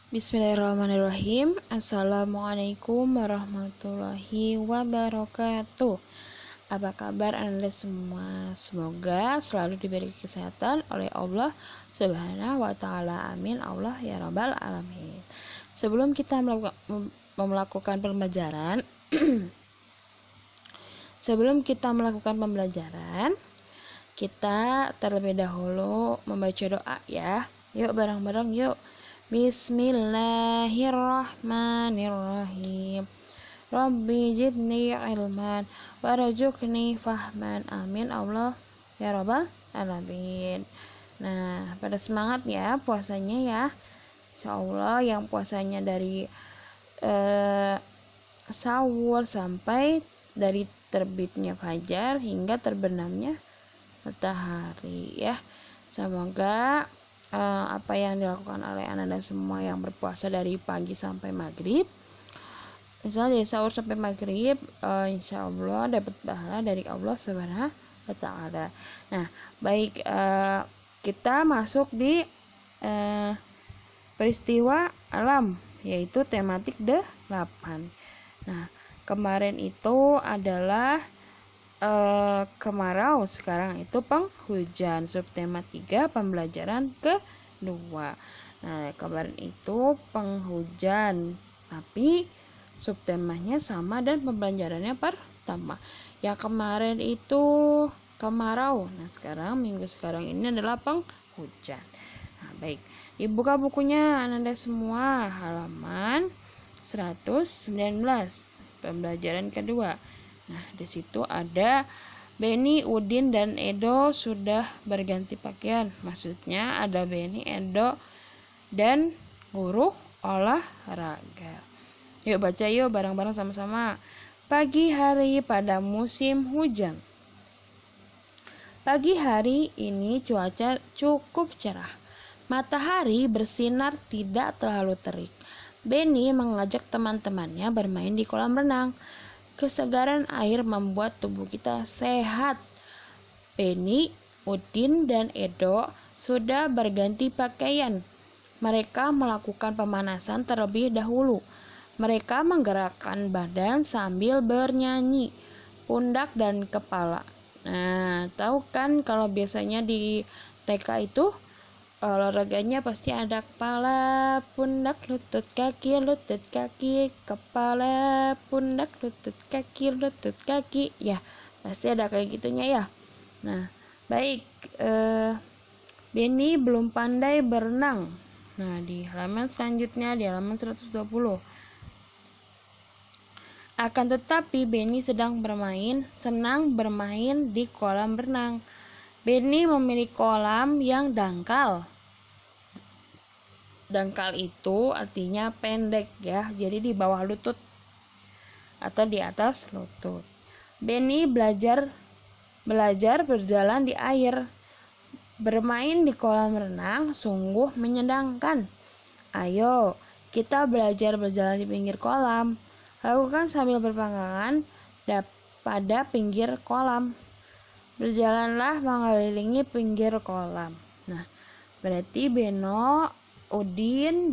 Bismillahirrahmanirrahim. Assalamualaikum warahmatullahi wabarakatuh. Apa kabar Anda semua? Semoga selalu diberi kesehatan oleh Allah Subhanahu wa taala. Amin. Allah ya rabbal alamin. Sebelum kita melakukan pembelajaran kita terlebih dahulu membaca doa ya. Yuk bareng-bareng yuk. Bismillahirrahmanirrahim. Rabbi zidni ilman warzuqni fahman. Amin. Allah ya rabbal alamin. Nah, pada semangat ya puasanya ya. Insyaallah yang puasanya dari sahur sampai dari terbitnya fajar hingga terbenamnya matahari ya. Semoga apa yang dilakukan oleh Anda semua yang berpuasa dari pagi sampai maghrib, misalnya dari sahur sampai maghrib, insya Allah dapat pahala dari Allah Subhanahu wa taala. Nah, baik, kita masuk di peristiwa alam, yaitu tematik 8. Nah, kemarin itu adalah kemarau, sekarang itu penghujan, subtema 3 pembelajaran kedua. Nah, kemarin itu penghujan, tapi subtemanya sama dan pembelajarannya pertama. Yang kemarin itu kemarau. Nah, minggu sekarang ini adalah penghujan. Nah, baik, dibuka bukunya Anda semua, halaman 119, pembelajaran kedua. Nah, di situ ada Beni, Udin, dan Edo sudah berganti pakaian. Maksudnya ada Beni, Edo, dan guru olahraga. Yuk baca yuk bareng-bareng sama-sama. Pagi hari pada musim hujan. Pagi hari ini cuaca cukup cerah. Matahari bersinar tidak terlalu terik. Beni mengajak teman-temannya bermain di kolam renang. Kesegaran air membuat tubuh kita sehat. Beni, Udin, dan Edo sudah berganti pakaian. Mereka melakukan pemanasan terlebih dahulu. Mereka menggerakkan badan sambil bernyanyi, pundak dan kepala. Nah, tahu kan kalau biasanya di TK itu olahraganya pasti ada kepala, pundak, lutut, kaki, kepala, pundak, lutut, kaki. Ya, pasti ada kayak gitunya ya. Nah, baik. Beni belum pandai berenang. Nah, di halaman selanjutnya, di halaman 120. Akan tetapi Beni senang bermain di kolam renang. Beni memiliki kolam yang dangkal. Dangkal itu artinya pendek ya, jadi di bawah lutut atau di atas lutut. Beni belajar berjalan di air. Bermain di kolam renang sungguh menyenangkan. Ayo, kita belajar berjalan di pinggir kolam. Lakukan sambil berpegangan pada pinggir kolam. Berjalanlah mengelilingi pinggir kolam. Nah, berarti Beni, Udin,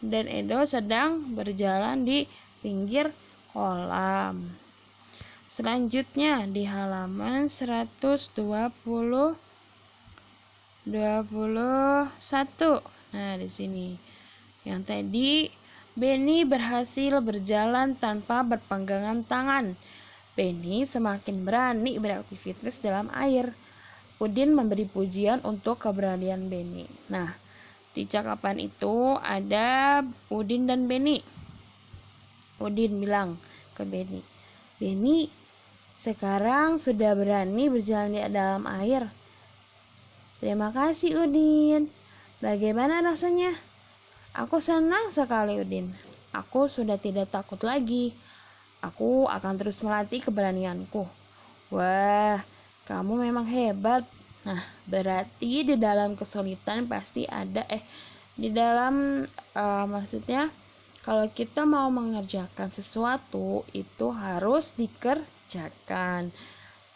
dan Edo sedang berjalan di pinggir kolam. Selanjutnya di halaman 121. Nah, di sini. Yang tadi Beni berhasil berjalan tanpa berpegangan tangan. Beni semakin berani beraktivitas dalam air. Udin memberi pujian untuk keberanian Beni. Nah, di cakapan itu ada Udin dan Beni. Udin bilang ke Beni, Beni, sekarang sudah berani berjalan di dalam air. Terima kasih Udin. Bagaimana rasanya? Aku senang sekali Udin. Aku sudah tidak takut lagi. Aku akan terus melatih keberanianku. Wah, kamu memang hebat. Nah, berarti di dalam kesulitan pasti ada maksudnya kalau kita mau mengerjakan sesuatu itu harus dikerjakan.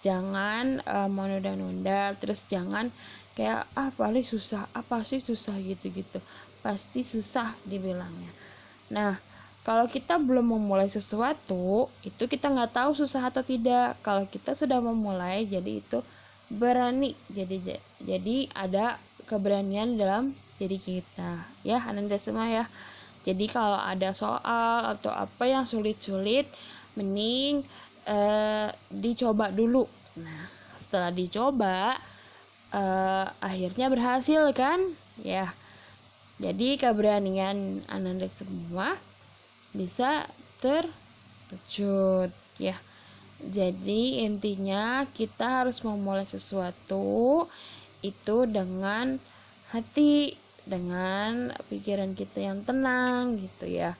Jangan menunda-nunda, terus jangan kayak paling susah, apa sih susah gitu-gitu. Pasti susah dibilangnya. Nah, kalau kita belum memulai sesuatu, itu kita nggak tahu susah atau tidak. Kalau kita sudah memulai, jadi itu berani. Jadi ada keberanian dalam diri kita. Ya, Ananda semua ya. Jadi kalau ada soal atau apa yang sulit-sulit, mending dicoba dulu. Nah, setelah dicoba, akhirnya berhasil kan? Ya. Jadi keberanian Ananda semua bisa terwujud ya. Jadi intinya kita harus memulai sesuatu itu dengan hati, dengan pikiran kita yang tenang gitu ya.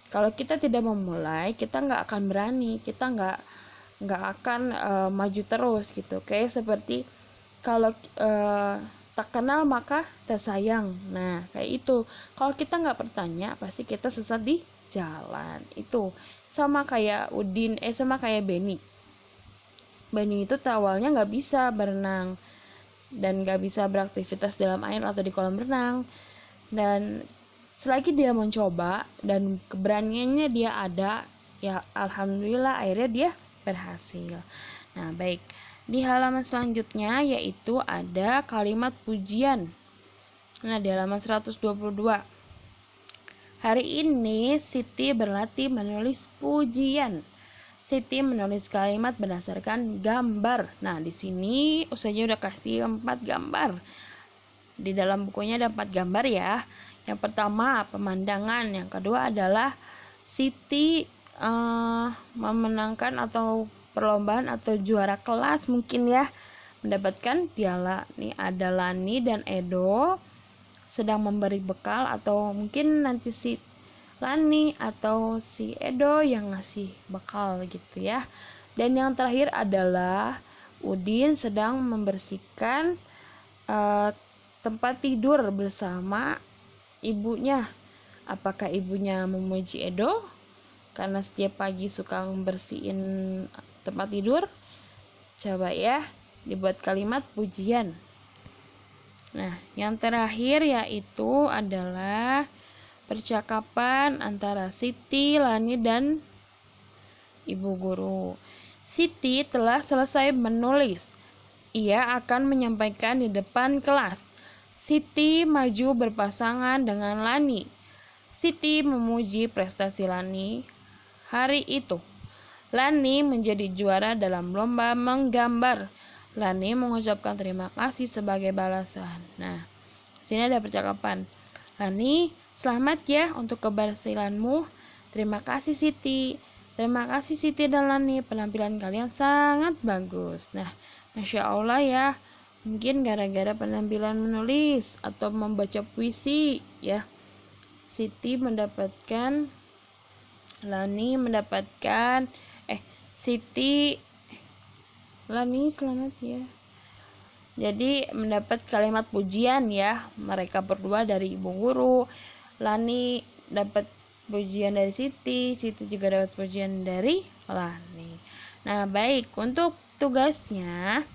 Kalau kita tidak memulai, kita nggak akan berani, kita nggak akan maju terus gitu. Kayak seperti kalau tak kenal maka tak sayang. Nah kayak itu. Kalau kita nggak bertanya, pasti kita sesat di jalan. Itu sama kayak sama kayak Benny. Benny itu awalnya nggak bisa berenang dan nggak bisa beraktivitas dalam air atau di kolam renang. Dan selagi dia mencoba dan keberaniannya dia ada, ya alhamdulillah akhirnya dia berhasil. Nah baik, di halaman selanjutnya yaitu ada kalimat pujian. Nah di halaman 122, hari ini Siti berlatih menulis pujian. Siti menulis kalimat berdasarkan gambar. Nah di sini Ustazah udah kasih 4 gambar. Di dalam bukunya ada 4 gambar ya. Yang pertama pemandangan, yang kedua adalah Siti memenangkan atau perlombaan atau juara kelas mungkin ya, mendapatkan piala. Nih ada Lani dan Edo sedang memberi bekal, atau mungkin nanti si Lani atau si Edo yang ngasih bekal gitu ya. Dan yang terakhir adalah Udin sedang membersihkan tempat tidur bersama ibunya. Apakah ibunya memuji Edo karena setiap pagi suka membersihin tempat tidur? Coba ya dibuat kalimat pujian. Nah yang terakhir yaitu adalah percakapan antara Siti, Lani, dan ibu guru. Siti telah selesai menulis. Ia akan menyampaikan di depan kelas. Siti maju berpasangan dengan Lani. Siti memuji prestasi Lani hari itu. Lani menjadi juara dalam lomba menggambar. Lani mengucapkan terima kasih sebagai balasan. Nah, sini ada percakapan. Lani, selamat ya untuk keberhasilanmu. Terima kasih Siti. Terima kasih Siti dan Lani. Penampilan kalian sangat bagus. Nah, Masya Allah ya. Mungkin gara-gara penampilan menulis atau membaca puisi ya. Siti mendapatkan, Lani mendapatkan, Siti, Lani selamat ya. Jadi mendapat kalimat pujian ya, mereka berdua dari ibu guru. Lani dapat pujian dari Siti, Siti juga dapat pujian dari Lani. Nah baik, untuk tugasnya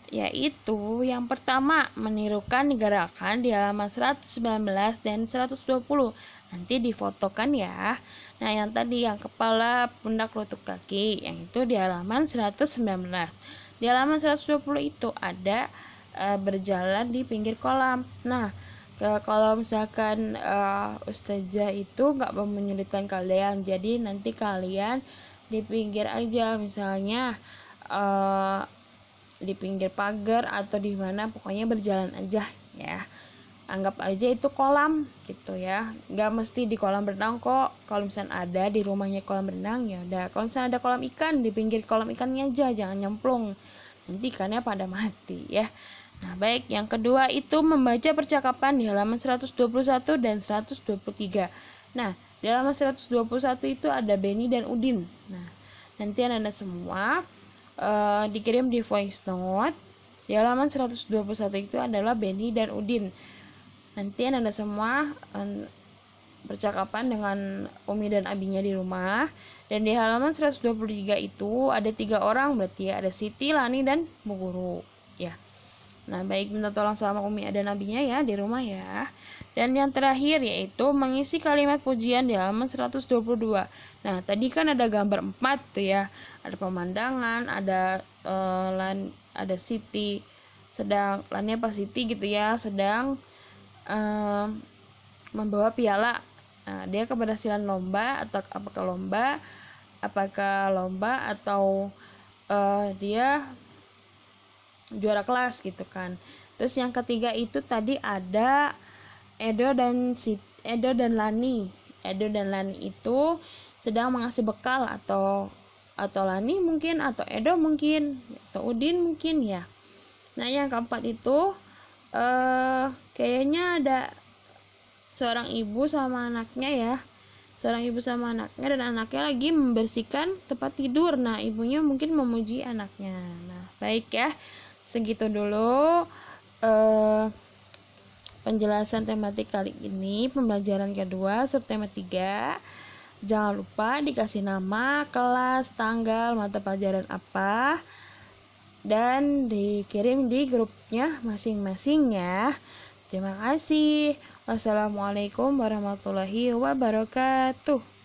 yaitu yang pertama menirukan gerakan di halaman 119 dan 120. Nanti difotokan ya. Nah yang tadi yang kepala, pundak, lutut, kaki, yang itu di halaman 119. Di halaman 120 itu ada berjalan di pinggir kolam. Nah kalau misalkan Ustazah itu nggak mau menyulitkan kalian, jadi nanti kalian di pinggir aja, misalnya di pinggir pagar atau di mana, pokoknya berjalan aja ya. Anggap aja itu kolam gitu ya, nggak mesti di kolam renang kok. Kalau misalnya ada di rumahnya kolam renang ya udah, kalau misalnya ada kolam ikan, di pinggir kolam ikannya aja, jangan nyemplung, nanti ikannya pada mati ya. Nah baik, yang kedua itu membaca percakapan di halaman 121 dan 123. Nah di halaman 121 itu ada Benny dan Udin. Nah nanti Anda semua dikirim di voice note. Di halaman 121 itu adalah Benny dan Udin. Nanti Anda semua percakapan dengan Umi dan Abinya di rumah. Dan di halaman 123 itu ada 3 orang, berarti ya, ada Siti, Lani, dan Bu Guru ya. Nah, baik, minta tolong sama Umi dan Abinya ya di rumah ya. Dan yang terakhir yaitu mengisi kalimat pujian di halaman 122. Nah, tadi kan ada gambar 4 tuh ya. Ada pemandangan, ada Siti sedang, Lani apa Siti gitu ya, sedang membawa piala. Nah, dia keberhasilan lomba atau apakah lomba atau dia juara kelas gitu kan. Terus yang ketiga itu tadi ada Edo dan Lani. Edo dan Lani itu sedang mengasih bekal atau Lani mungkin, atau Edo mungkin, atau Udin mungkin ya. Nah, yang keempat itu kayaknya ada seorang ibu sama anaknya ya. Seorang ibu sama anaknya, dan anaknya lagi membersihkan tempat tidur. Nah, ibunya mungkin memuji anaknya. Nah, baik ya. Segitu dulu penjelasan tematik kali ini, pembelajaran kedua subtema 3. Jangan lupa dikasih nama, kelas, tanggal, mata pelajaran apa, dan dikirim di grupnya masing-masing ya. Terima kasih. Wassalamualaikum warahmatullahi wabarakatuh.